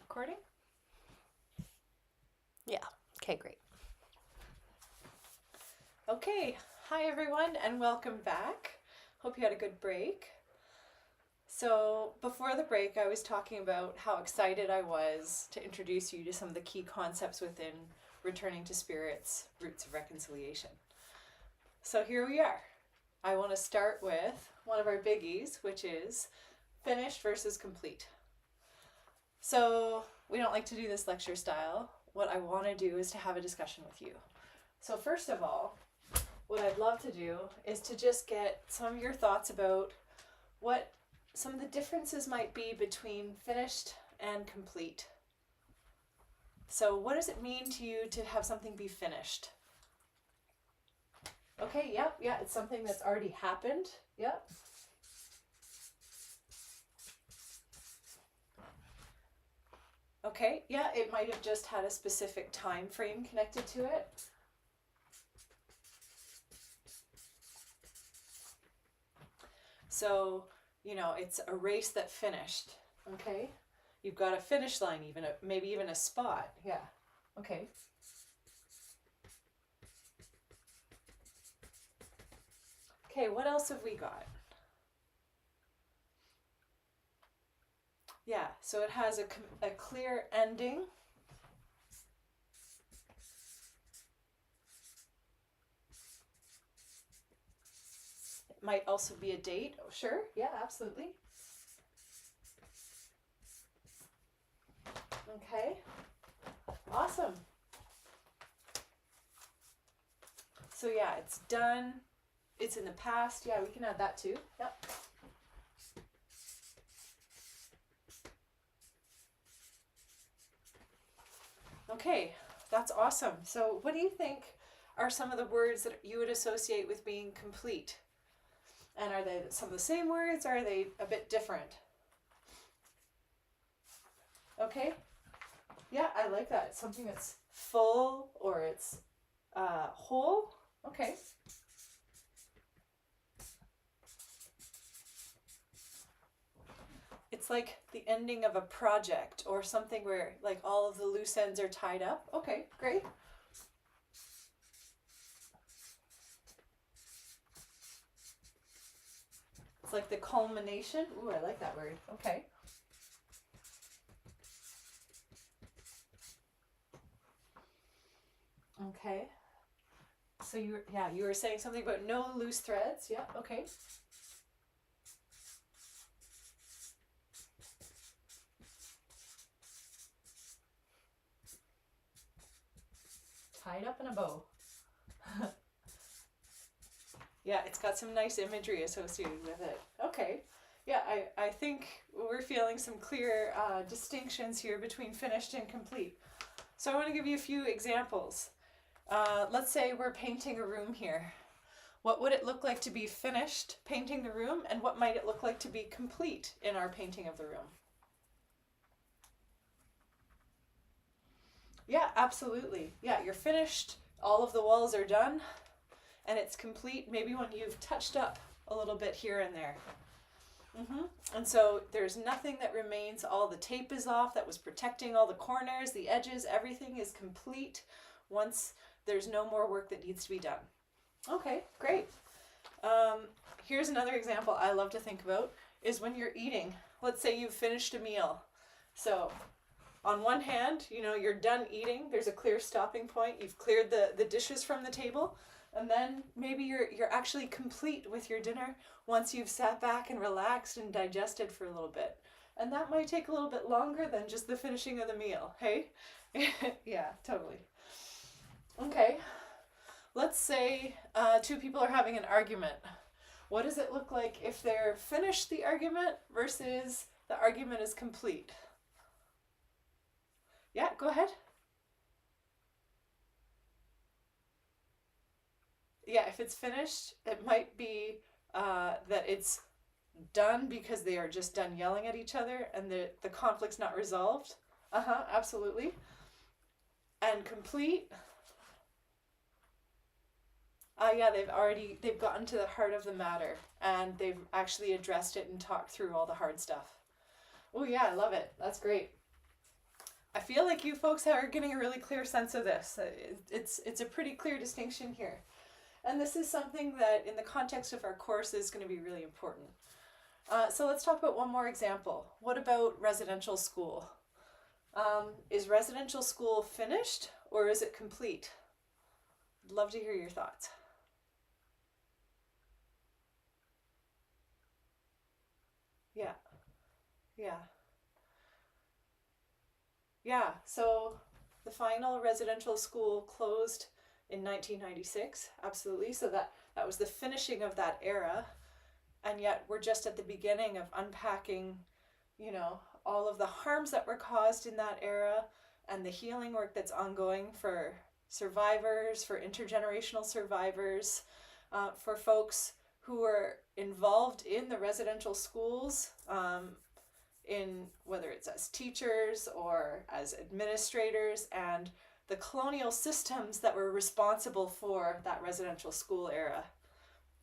Recording? Yeah. Okay, great. Okay. Hi, everyone, and welcome back. Hope you had a good break. So, before the break, I was talking about how excited I was to introduce you to some of the key concepts within Returning to Spirit's Roots of Reconciliation. So, here we are. I want to start with one of our biggies, which is finished versus complete. So, we don't like to do this lecture style. What I want to do is to have a discussion with you. So, first of all, what I'd love to do is to just get some of your thoughts about what some of the differences might be between finished and complete. So, what does it mean to you to have something be finished? Okay, yeah, it's something that's already happened. Yep. Okay, yeah, it might have just had a specific time frame connected to it. So, it's a race that finished, okay? You've got a finish line, maybe even a spot, yeah, okay. Okay, what else have we got? Yeah, so it has a clear ending. It might also be a date. Oh, sure, yeah, absolutely. Okay, awesome. So yeah, it's done. It's in the past. Yeah, we can add that too. Yep. Okay, that's awesome. So what do you think are some of the words that you would associate with being complete? And are they some of the same words, or are they a bit different? Okay. Yeah, I like that. It's something that's full or it's whole. Okay. It's like the ending of a project or something where like all of the loose ends are tied up. Okay, great. It's like the culmination. Ooh, I like that word. Okay. Okay. So you were saying something about no loose threads. Yeah, okay. Tied up in a bow. Yeah, it's got some nice imagery associated with it. Okay. Yeah, I think we're feeling some clear distinctions here between finished and complete. So I want to give you a few examples. Let's say we're painting a room here. What would it look like to be finished painting the room, and what might it look like to be complete in our painting of the room? Yeah, absolutely. Yeah, you're finished. All of the walls are done, and it's complete maybe when you've touched up a little bit here and there. And so there's nothing that remains. All the tape is off that was protecting all the corners, the edges, everything is complete once there's no more work that needs to be done. Okay, great. Here's another example I love to think about is when you're eating. Let's say you've finished a meal. So on one hand, you're done eating. There's a clear stopping point. You've cleared the dishes from the table. And then maybe you're actually complete with your dinner once you've sat back and relaxed and digested for a little bit. And that might take a little bit longer than just the finishing of the meal, hey? Yeah, totally. Okay, let's say two people are having an argument. What does it look like if they're finished the argument versus the argument is complete? Yeah, go ahead. Yeah, if it's finished, it might be that it's done because they are just done yelling at each other and the conflict's not resolved. Absolutely. And complete. Yeah, they've gotten to the heart of the matter and they've actually addressed it and talked through all the hard stuff. Oh yeah, I love it. That's great. I feel like you folks are getting a really clear sense of this. It's a pretty clear distinction here. And this is something that in the context of our course is going to be really important. So let's talk about one more example. What about residential school? Is residential school finished or is it complete? I'd love to hear your thoughts. Yeah, yeah, yeah. So the final residential school closed in 1996, absolutely. So that was the finishing of that era. And yet we're just at the beginning of unpacking, you know, all of the harms that were caused in that era and the healing work that's ongoing for survivors, for intergenerational survivors, for folks who were involved in the residential schools, in whether it's as teachers or as administrators, and the colonial systems that were responsible for that residential school era.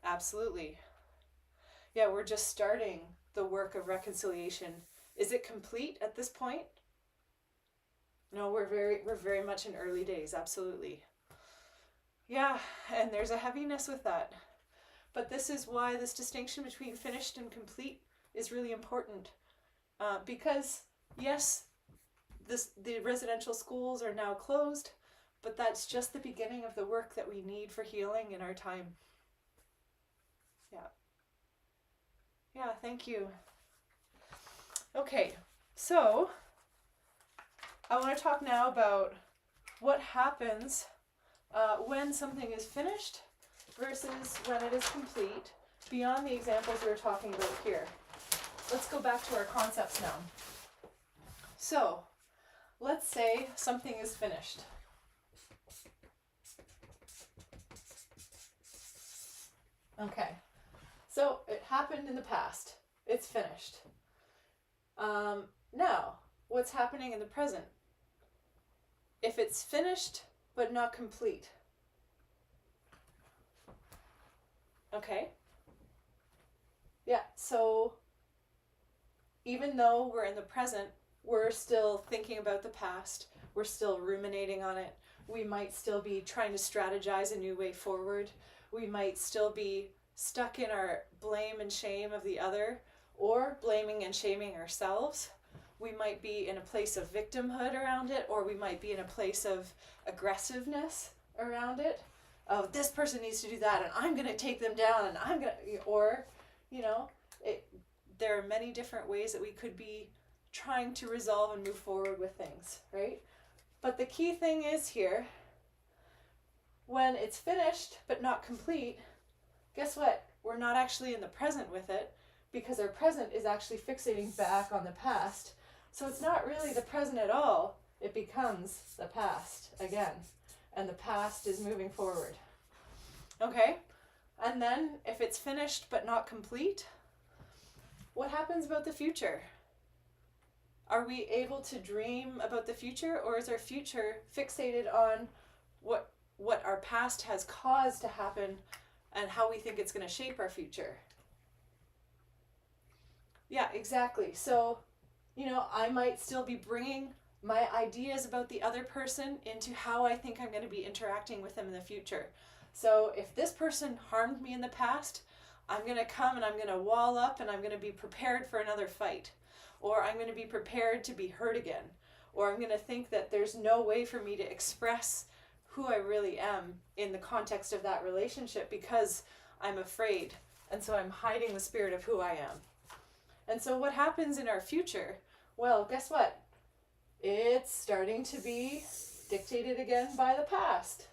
Absolutely. Yeah, we're just starting the work of reconciliation. Is it complete at this point? No, we're very much in early days, absolutely. Yeah, and there's a heaviness with that. But this is why this distinction between finished and complete is really important. Because yes, the residential schools are now closed, but that's just the beginning of the work that we need for healing in our time. Yeah. Yeah, thank you. Okay, so I want to talk now about what happens when something is finished versus when it is complete, beyond the examples we were talking about here. Let's go back to our concepts now. So, let's say something is finished. Okay, so it happened in the past. It's finished. Now, what's happening in the present? If it's finished but not complete. Okay? Yeah, so even though we're in the present, we're still thinking about the past, we're still ruminating on it, we might still be trying to strategize a new way forward, we might still be stuck in our blame and shame of the other, or blaming and shaming ourselves. We might be in a place of victimhood around it, or we might be in a place of aggressiveness around it. Oh, this person needs to do that, and I'm going to take them down, and I'm going to, or, you know, there are many different ways that we could be trying to resolve and move forward with things, right? But the key thing is here, when it's finished but not complete, guess what? We're not actually in the present with it, because our present is actually fixating back on the past. So it's not really the present at all. It becomes the past again. And the past is moving forward. Okay? And then if it's finished but not complete, what happens about the future? Are we able to dream about the future, or is our future fixated on what our past has caused to happen and how we think it's going to shape our future? Yeah, exactly. So, you know, I might still be bringing my ideas about the other person into how I think I'm going to be interacting with them in the future. So if this person harmed me in the past, I'm going to come and I'm going to wall up and I'm going to be prepared for another fight. Or I'm going to be prepared to be hurt again. Or I'm going to think that there's no way for me to express who I really am in the context of that relationship because I'm afraid. And so I'm hiding the spirit of who I am. And so what happens in our future? Well, guess what? It's starting to be dictated again by the past.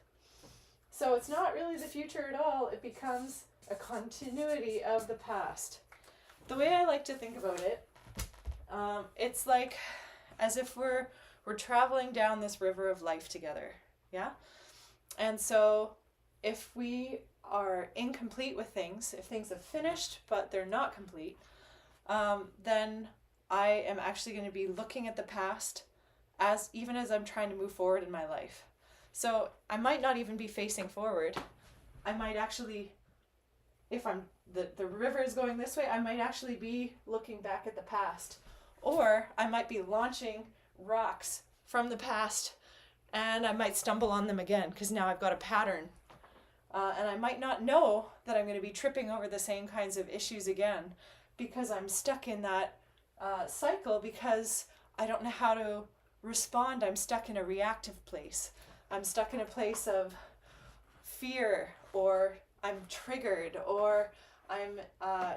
So it's not really the future at all. It becomes a continuity of the past. The way I like to think about it, it's like as if we're traveling down this river of life together. Yeah? And so if we are incomplete with things, if things have finished but they're not complete, then I am actually going to be looking at the past even as I'm trying to move forward in my life. So I might not even be facing forward. I might actually, if the river is going this way, I might actually be looking back at the past. Or I might be launching rocks from the past, and I might stumble on them again because now I've got a pattern. And I might not know that I'm going to be tripping over the same kinds of issues again because I'm stuck in that cycle because I don't know how to respond. I'm stuck in a reactive place. I'm stuck in a place of fear, or I'm triggered, or I'm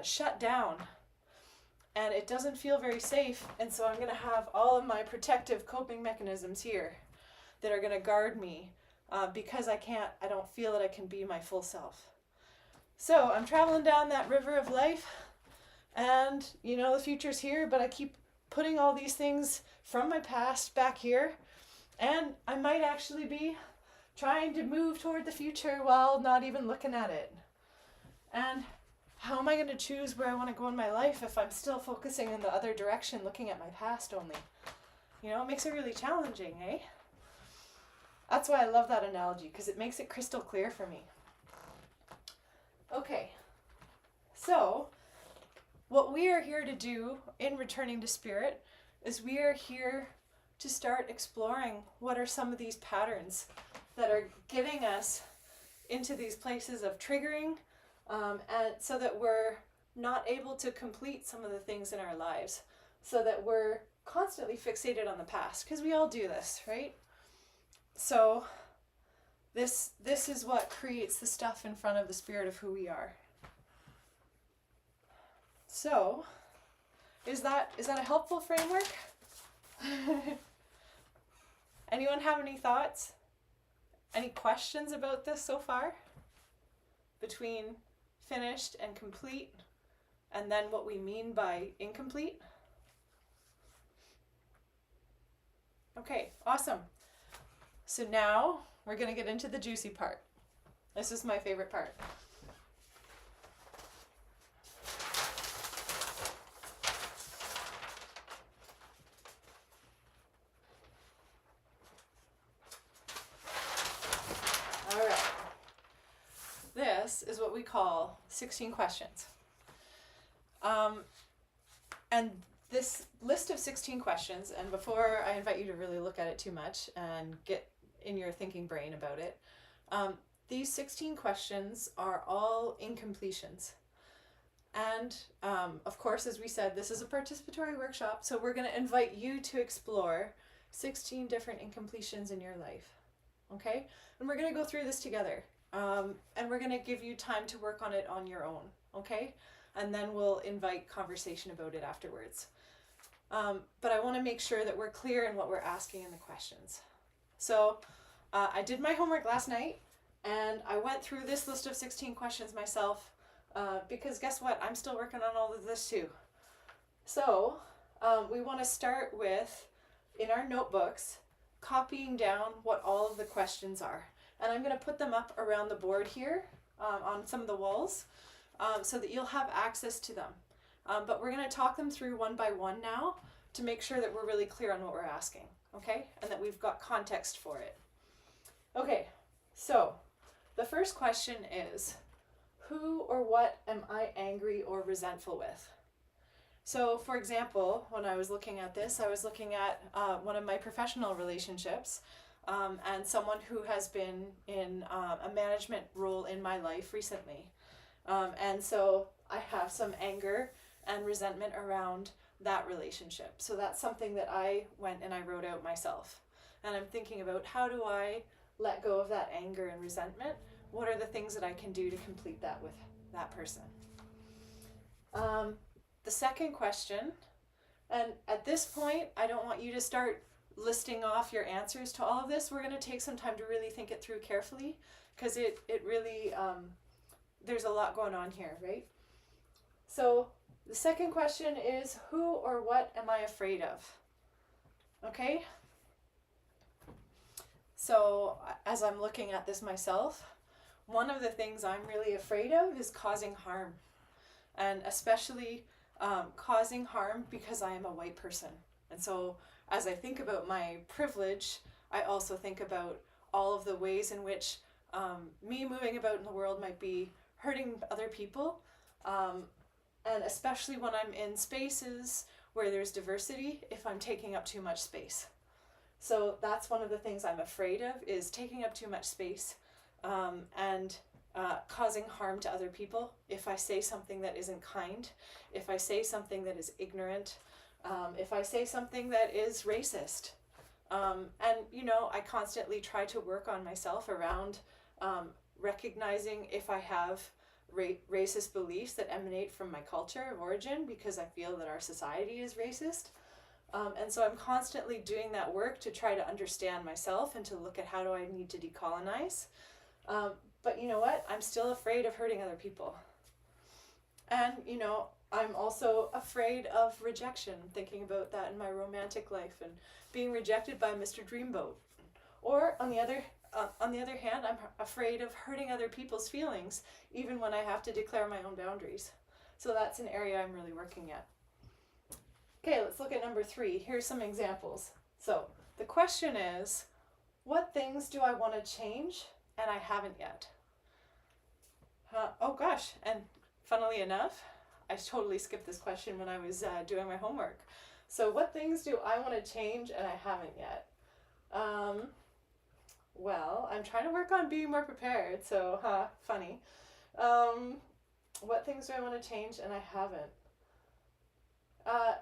shut down. And it doesn't feel very safe, and so I'm going to have all of my protective coping mechanisms here that are going to guard me because I don't feel that I can be my full self. So I'm traveling down that river of life, and the future's here, but I keep putting all these things from my past back here, and I might actually be trying to move toward the future while not even looking at it. And how am I going to choose where I want to go in my life if I'm still focusing in the other direction, looking at my past only? It makes it really challenging, eh? That's why I love that analogy, because it makes it crystal clear for me. Okay, so what we are here to do in Returning to Spirit is we are here to start exploring what are some of these patterns that are getting us into these places of triggering, and so that we're not able to complete some of the things in our lives, so that we're constantly fixated on the past, because we all do this, right? So this is what creates the stuff in front of the spirit of who we are. So is that a helpful framework? Anyone have any thoughts? Any questions about this so far? Between finished and complete, and then what we mean by incomplete? Okay, awesome. So now we're going to get into the juicy part. This is my favorite part. All right. This is what we call 16 questions. And this list of 16 questions, and before I invite you to really look at it too much and get in your thinking brain about it, these 16 questions are all incompletions. And of course, as we said, this is a participatory workshop, so we're going to invite you to explore 16 different incompletions in your life. Okay? And we're going to go through this together. And we're going to give you time to work on it on your own. Okay? And then we'll invite conversation about it afterwards. But I want to make sure that we're clear in what we're asking in the questions. So I did my homework last night, and I went through this list of 16 questions myself, because guess what? I'm still working on all of this too. So we want to start with, in our notebooks, copying down what all of the questions are. And I'm going to put them up around the board here on some of the walls, so that you'll have access to them. But we're going to talk them through one by one now to make sure that we're really clear on what we're asking, okay? And that we've got context for it. Okay, so the first question is, who or what am I angry or resentful with? So, for example, when I was looking at this, I was looking at one of my professional relationships, and someone who has been in a management role in my life recently. And so I have some anger and resentment around that relationship. So that's something that I went and I wrote out myself. And I'm thinking about, how do I let go of that anger and resentment? What are the things that I can do to complete that with that person? The second question, and at this point, I don't want you to start listing off your answers to all of this. We're going to take some time to really think it through carefully, because it really, there's a lot going on here, right? So the second question is, who or what am I afraid of? Okay? So as I'm looking at this myself, one of the things I'm really afraid of is causing harm. And especially causing harm because I am a white person. And so as I think about my privilege, I also think about all of the ways in which me moving about in the world might be hurting other people. And especially when I'm in spaces where there's diversity, if I'm taking up too much space. So that's one of the things I'm afraid of, is taking up too much space, and causing harm to other people if I say something that isn't kind, if I say something that is ignorant, if I say something that is racist. And, you know, I constantly try to work on myself around recognizing if I have racist beliefs that emanate from my culture of origin, because I feel that our society is racist. And so I'm constantly doing that work to try to understand myself and to look at how do I need to decolonize. But you know what? I'm still afraid of hurting other people. And, you know, I'm also afraid of rejection, thinking about that in my romantic life and being rejected by Mr. Dreamboat. Or on the other hand, I'm afraid of hurting other people's feelings, even when I have to declare my own boundaries. So that's an area I'm really working at. Okay, let's look at number 3. Here's some examples. So the question is, what things do I want to change and I haven't yet? Oh gosh, and funnily enough, I totally skipped this question when I was doing my homework. So what things do I want to change and I haven't yet? Well, I'm trying to work on being more prepared, so funny. What things do I want to change and I haven't?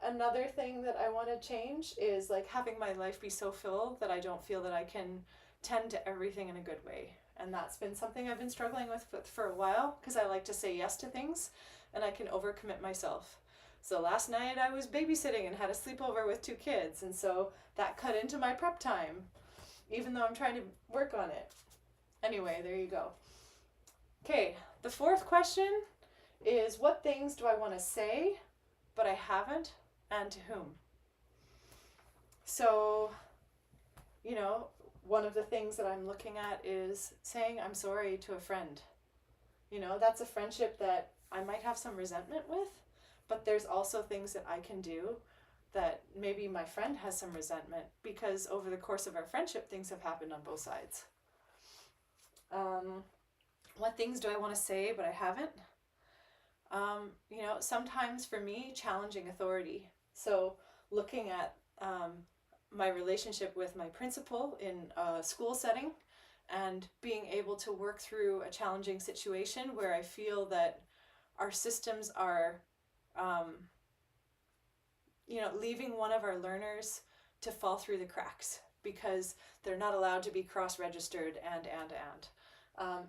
Another thing that I want to change is like having my life be so full that I don't feel that I can tend to everything in a good way. And that's been something I've been struggling with for a while, because I like to say yes to things and I can overcommit myself. So last night I was babysitting and had a sleepover with 2 kids, and so that cut into my prep time, even though I'm trying to work on it. Anyway, there you go. Okay, the 4th question is, what things do I want to say but I haven't, and to whom? So, you know, one of the things that I'm looking at is saying I'm sorry to a friend. You know, that's a friendship that I might have some resentment with, but there's also things that I can do that maybe my friend has some resentment, because over the course of our friendship, things have happened on both sides. What things do I want to say but I haven't? You know, sometimes for me, challenging authority. So looking at my relationship with my principal in a school setting and being able to work through a challenging situation where I feel that our systems are, you know, leaving one of our learners to fall through the cracks because they're not allowed to be cross-registered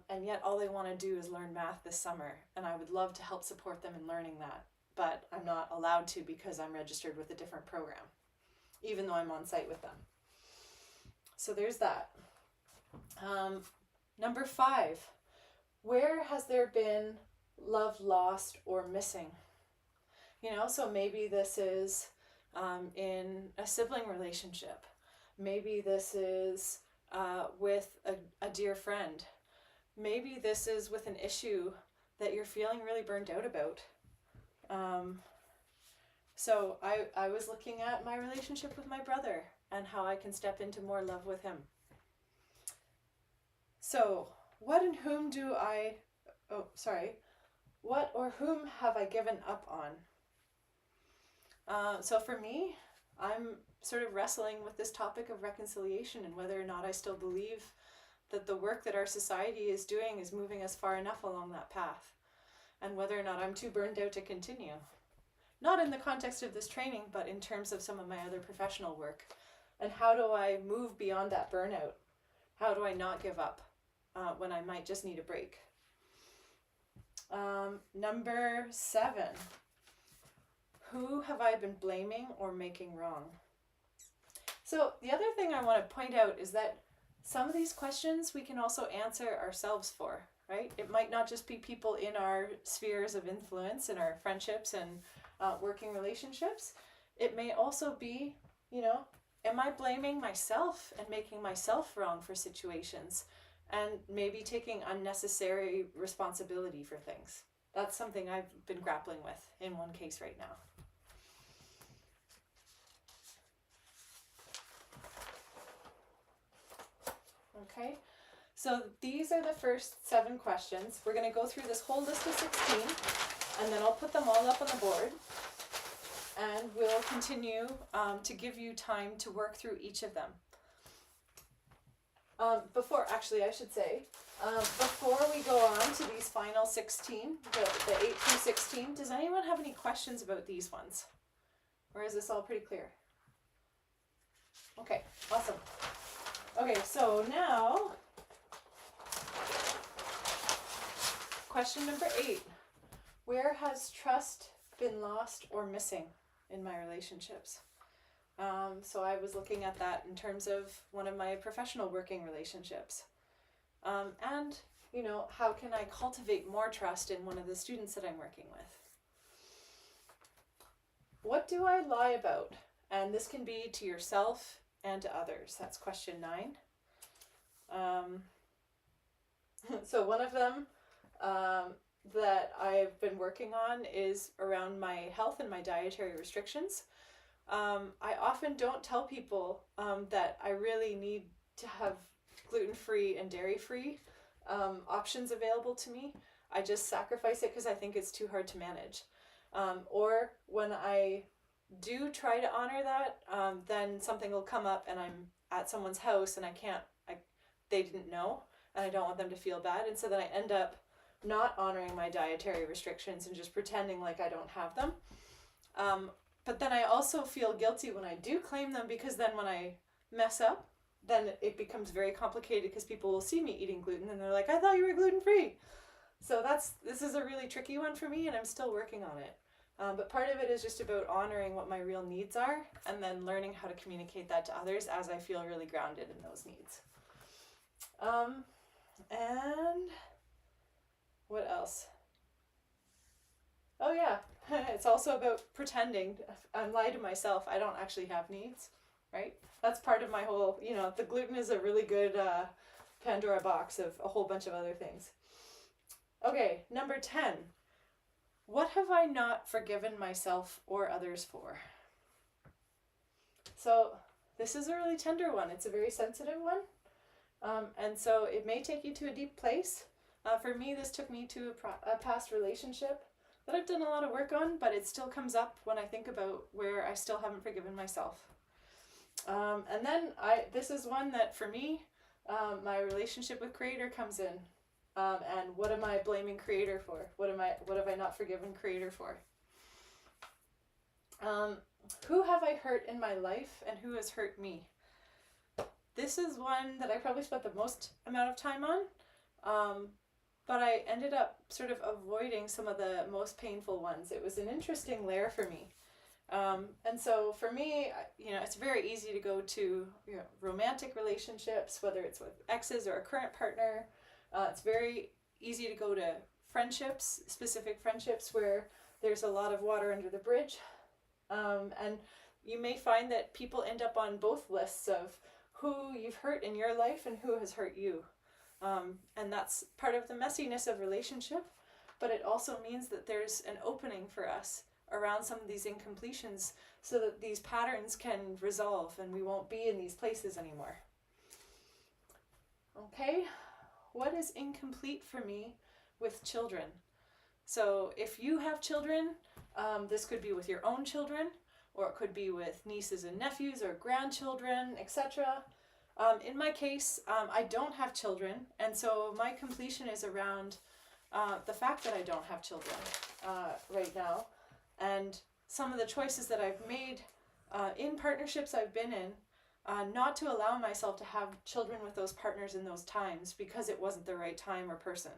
and yet all they want to do is learn math this summer, and I would love to help support them in learning that, but I'm not allowed to because I'm registered with a different program, even though I'm on site with them. So there's that. Number 5, where has there been love lost or missing? You know, so maybe this is in a sibling relationship. Maybe this is with a dear friend. Maybe this is with an issue that you're feeling really burnt out about. So I was looking at my relationship with my brother and how I can step into more love with him. So what and whom what or whom have I given up on? So for me, I'm sort of wrestling with this topic of reconciliation and whether or not I still believe that the work that our society is doing is moving us far enough along that path, and whether or not I'm too burned out to continue. Not in the context of this training, but in terms of some of my other professional work. And how do I move beyond that burnout? How do I not give up when I might just need a break? Number 7, who have I been blaming or making wrong? So the other thing I want to point out is that some of these questions we can also answer ourselves for, right? It might not just be people in our spheres of influence, in our friendships and working relationships. It may also be, you know, am I blaming myself and making myself wrong for situations and maybe taking unnecessary responsibility for things? That's something I've been grappling with in one case right now. Okay, so these are the first 7 questions. We're going to go through this whole list of 16, and then I'll put them all up on the board, and we'll continue to give you time to work through each of them. Actually, I should say, before we go on to these final 16, the 8 through 16, does anyone have any questions about these ones? Or is this all pretty clear? Okay, awesome. Okay, so now, question number 8. Where has trust been lost or missing in my relationships? So I was looking at that in terms of one of my professional working relationships. And, how can I cultivate more trust in one of the students that I'm working with? What do I lie about? And this can be to yourself and to others. That's question 9. So one of them that I've been working on is around my health and my dietary restrictions. I often don't tell people that I really need to have gluten-free and dairy-free options available to me. I just sacrifice it because I think it's too hard to manage. Or when I do try to honor that, then something will come up and I'm at someone's house and they didn't know, and I don't want them to feel bad, and so then I end up not honoring my dietary restrictions and just pretending like I don't have them. But then I also feel guilty when I do claim them, because then when I mess up, then it becomes very complicated because people will see me eating gluten and they're like, I thought you were gluten-free. So this is a really tricky one for me, and I'm still working on it. But part of it is just about honoring what my real needs are and then learning how to communicate that to others as I feel really grounded in those needs. And what else? Oh yeah, it's also about pretending. I'm lying to myself. I don't actually have needs, right? That's part of my whole, the gluten is a really good Pandora box of a whole bunch of other things. Okay, number 10. What have I not forgiven myself or others for? So this is a really tender one. It's a very sensitive one. And so it may take you to a deep place. For me, this took me to a past relationship that I've done a lot of work on, but it still comes up when I think about where I still haven't forgiven myself. And then this is one that for me, my relationship with Creator comes in. And what am I blaming Creator for? What have I not forgiven Creator for? Who have I hurt in my life, and who has hurt me? This is one that I probably spent the most amount of time on, but I ended up sort of avoiding some of the most painful ones. It was an interesting layer for me. And so for me, it's very easy to go to romantic relationships, whether it's with exes or a current partner. It's very easy to go to friendships, specific friendships where there's a lot of water under the bridge. And you may find that people end up on both lists of who you've hurt in your life and who has hurt you. And that's part of the messiness of relationship, but it also means that there's an opening for us around some of these incompletions so that these patterns can resolve and we won't be in these places anymore. Okay, what is incomplete for me with children? So if you have children, this could be with your own children, or it could be with nieces and nephews or grandchildren, etc. In my case, I don't have children, and so my completion is around the fact that I don't have children right now, and some of the choices that I've made in partnerships I've been in, not to allow myself to have children with those partners in those times because it wasn't the right time or person.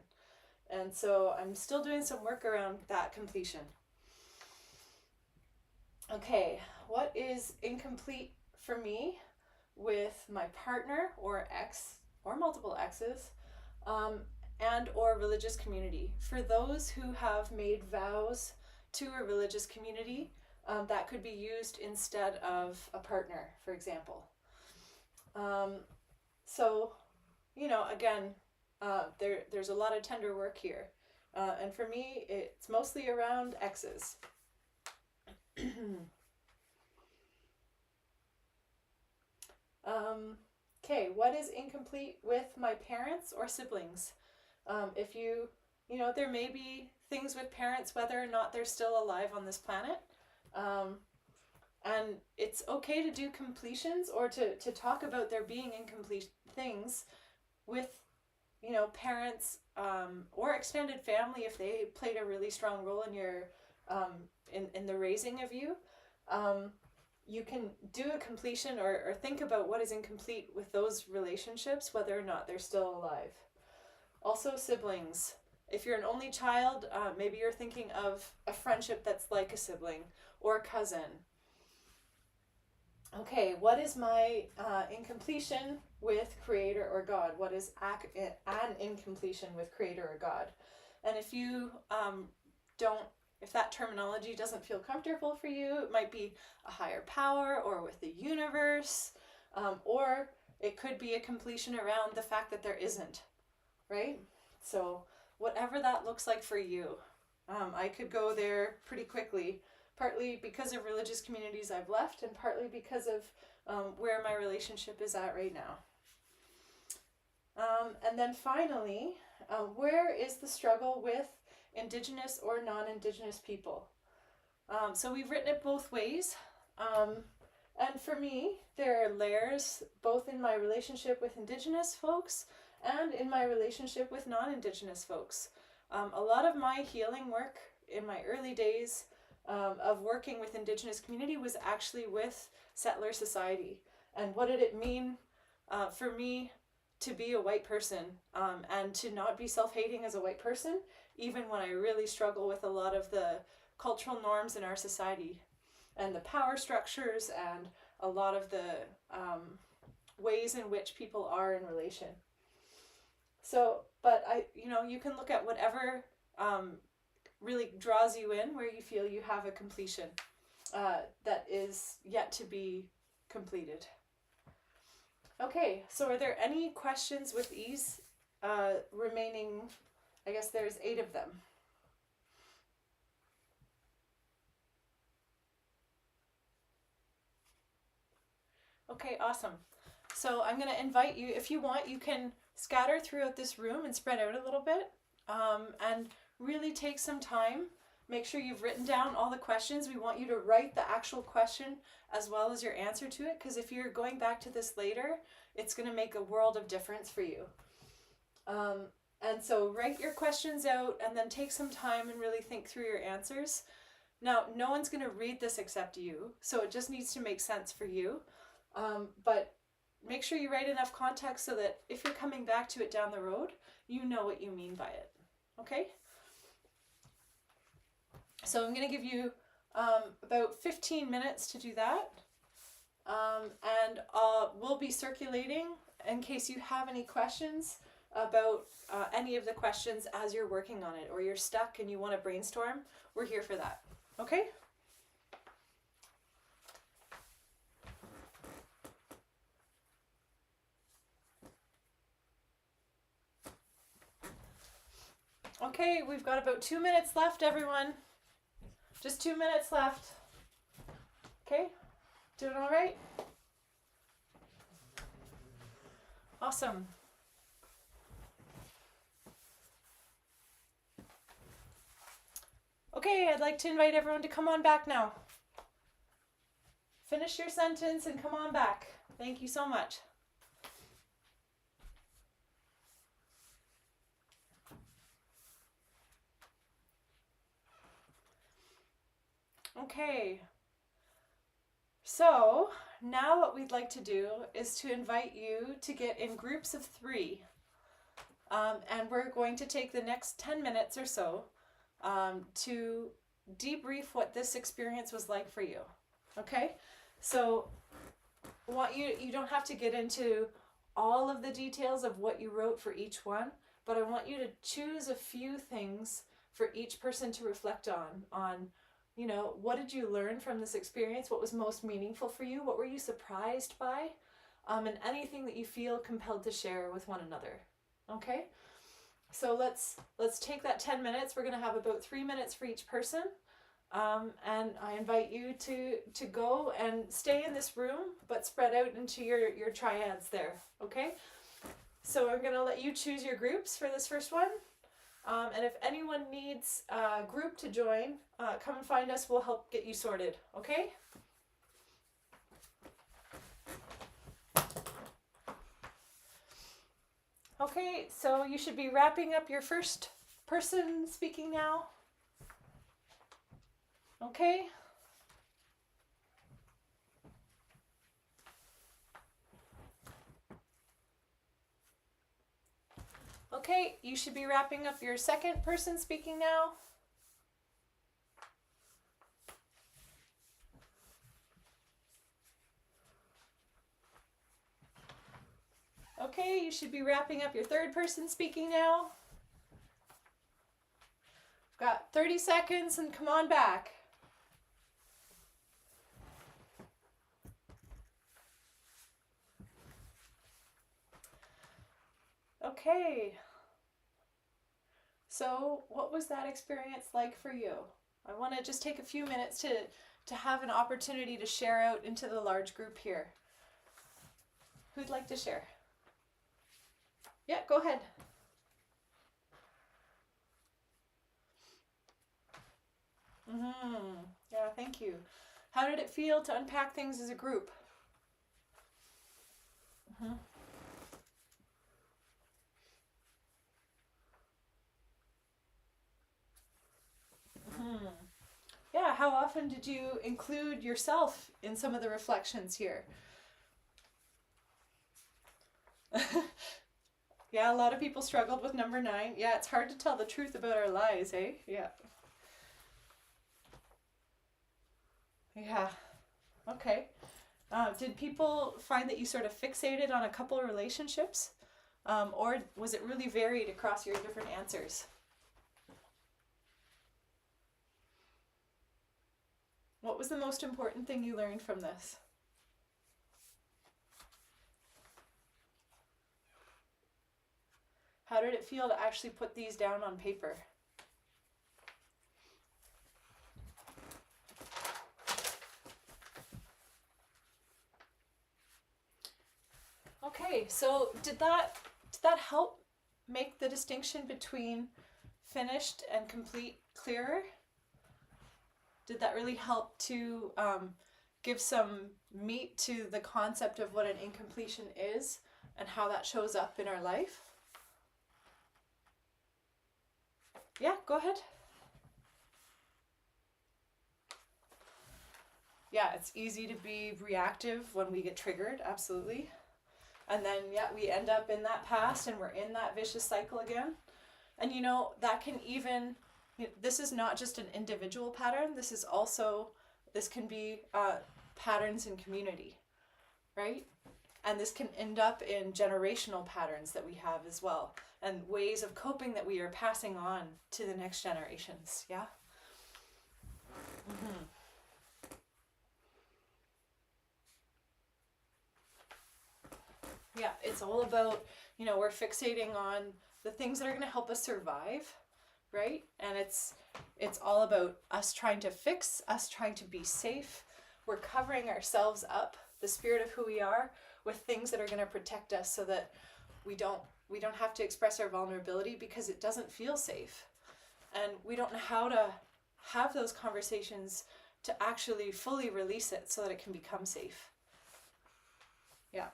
And so I'm still doing some work around that completion. Okay, what is incomplete for me with my partner or ex or multiple exes, and or religious community? For those who have made vows to a religious community, that could be used instead of a partner, for example. So, again, there's a lot of tender work here. And for me, it's mostly around exes. Okay, what is incomplete with my parents or siblings? If there may be things with parents, whether or not they're still alive on this planet. And it's okay to do completions or to talk about there being incomplete things with, you know, parents or extended family, if they played a really strong role in your in the raising of you. You can do a completion or think about what is incomplete with those relationships, whether or not they're still alive. Also, siblings. If you're an only child, maybe you're thinking of a friendship that's like a sibling or a cousin. Okay, what is my incompletion with Creator or God? What is an incompletion with Creator or God? And if you if that terminology doesn't feel comfortable for you, it might be a higher power or with the universe, or it could be a completion around the fact that there isn't, right? So whatever that looks like for you, I could go there pretty quickly, partly because of religious communities I've left and partly because of where my relationship is at right now. And then finally, where is the struggle with Indigenous or non-Indigenous people? So we've written it both ways. And for me, there are layers both in my relationship with Indigenous folks and in my relationship with non-Indigenous folks. A lot of my healing work in my early days of working with Indigenous community was actually with settler society. And what did it mean for me to be a white person and to not be self-hating as a white person, even when I really struggle with a lot of the cultural norms in our society and the power structures and a lot of the ways in which people are in relation. So, but you can look at whatever really draws you in, where you feel you have a completion that is yet to be completed. Okay, so are there any questions with these remaining? I guess there's 8 of them. Okay, awesome. So I'm going to invite you, if you want, you can scatter throughout this room and spread out a little bit, and really take some time. Make sure you've written down all the questions. We want you to write the actual question as well as your answer to it, because if you're going back to this later, it's going to make a world of difference for you. And so write your questions out and then take some time and really think through your answers. Now, no one's going to read this except you, so it just needs to make sense for you. But make sure you write enough context so that if you're coming back to it down the road, you know what you mean by it. Okay? So I'm going to give you about 15 minutes to do that. And we'll be circulating in case you have any questions about any of the questions as you're working on it, or you're stuck and you want to brainstorm. We're here for that. Okay? Okay, we've got about 2 minutes left, everyone. Just 2 minutes left. Okay? Doing all right? Awesome. Okay, I'd like to invite everyone to come on back now. Finish your sentence and come on back. Thank you so much. Okay, so now what we'd like to do is to invite you to get in groups of 3. And we're going to take the next 10 minutes or so to debrief what this experience was like for you. Okay, so I want you don't have to get into all of the details of what you wrote for each one, but I want you to choose a few things for each person to reflect on, what did you learn from this experience? What was most meaningful for you? What were you surprised by? And anything that you feel compelled to share with one another. Okay? So let's take that 10 minutes. We're going to have about 3 minutes for each person. And I invite you to go and stay in this room, but spread out into your triads there. Okay? So I'm going to let you choose your groups for this first one. And if anyone needs a group to join, come and find us. We'll help get you sorted. Okay? Okay, so you should be wrapping up your first person speaking now. Okay. Okay, you should be wrapping up your second person speaking now. Okay, you should be wrapping up your third person speaking now. Got 30 seconds and come on back. Okay. So, what was that experience like for you? I want to just take a few minutes to have an opportunity to share out into the large group here. Who'd like to share? Yeah, go ahead. Yeah, thank you. How did it feel to unpack things as a group? Yeah, how often did you include yourself in some of the reflections here? Yeah, a lot of people struggled with number 9. Yeah, it's hard to tell the truth about our lies, eh? Yeah. Yeah. Okay. Did people find that you sort of fixated on a couple relationships? Or was it really varied across your different answers? What was the most important thing you learned from this? How did it feel to actually put these down on paper? Okay, so did that help make the distinction between finished and complete clearer? Did that really help to give some meat to the concept of what an incompletion is and how that shows up in our life? Yeah, go ahead. Yeah, it's easy to be reactive when we get triggered, absolutely. And then, yeah, we end up in that past and we're in that vicious cycle again. And you know, that can even, this is not just an individual pattern, this can be patterns in community, right? And this can end up in generational patterns that we have as well, and ways of coping that we are passing on to the next generations, yeah? Yeah, it's all about, we're fixating on the things that are going to help us survive, right? And it's all about us trying to fix, us trying to be safe. We're covering ourselves up, the spirit of who we are, with things that are going to protect us so that we don't have to express our vulnerability because it doesn't feel safe. And we don't know how to have those conversations to actually fully release it so that it can become safe. Yeah.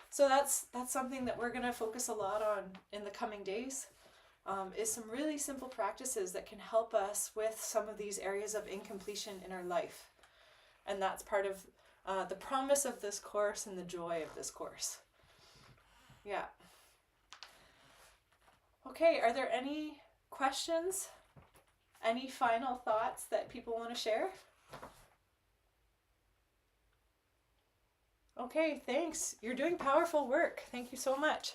So that's something that we're going to focus a lot on in the coming days, is some really simple practices that can help us with some of these areas of incompletion in our life. And that's part of the promise of this course and the joy of this course. Yeah. Okay, are there any questions? Any final thoughts that people want to share? Okay, thanks. You're doing powerful work. Thank you so much.